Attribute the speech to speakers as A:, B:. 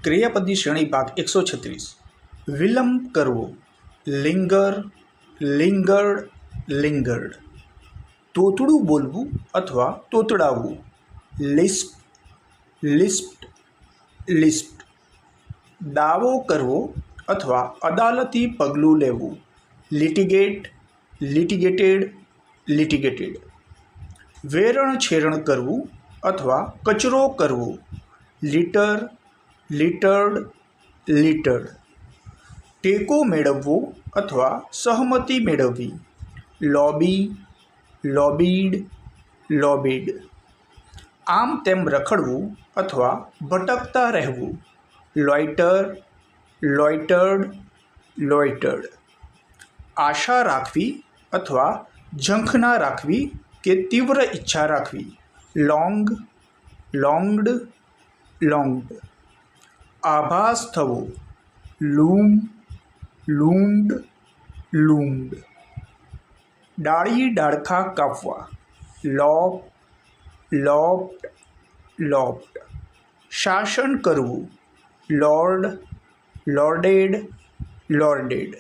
A: ક્રિયાપદની શ્રેણી ભાગ 136. વિલંબ કરવો. લિંગર, લિંગર્ડ, લિંગર્ડ. તોતડું બોલવું અથવા તોતડાવવું. લિસ્પ, લિસ્પ્ડ, લિસ્પ્ડ. દાવો કરવો અથવા અદાલતી પગલું લેવું. લિટિગેટ, લિટિગેટેડ, લિટિગેટેડ. વેરણ છેરણ કરવું અથવા કચરો કરવો. લિટર, લિટર્ડ, લિટર્ડ. ટેકો મેળવવો અથવા સહમતિ મેળવવી. લોબી, લોબીડ, લોબીડ. આમ તેમ રખડવું અથવા ભટકતા રહેવું. લોઇટર, લોઇટર્ડ, લોઇટર્ડ. આશા રાખવી અથવા ઝંખના રાખવી કે તીવ્ર ઈચ્છા રાખવી. લોંગ, લોંગ્ડ, લોંગ્ડ. આભાસ થવો. લૂમ, લૂમ્ડ, લૂમ્ડ. ડાળી ડાળખાં કાપવા. લોપ, લોપ્ડ, લોપ્ડ. શાસન કરવું. લોર્ડ, લોર્ડેડ, લોર્ડેડ.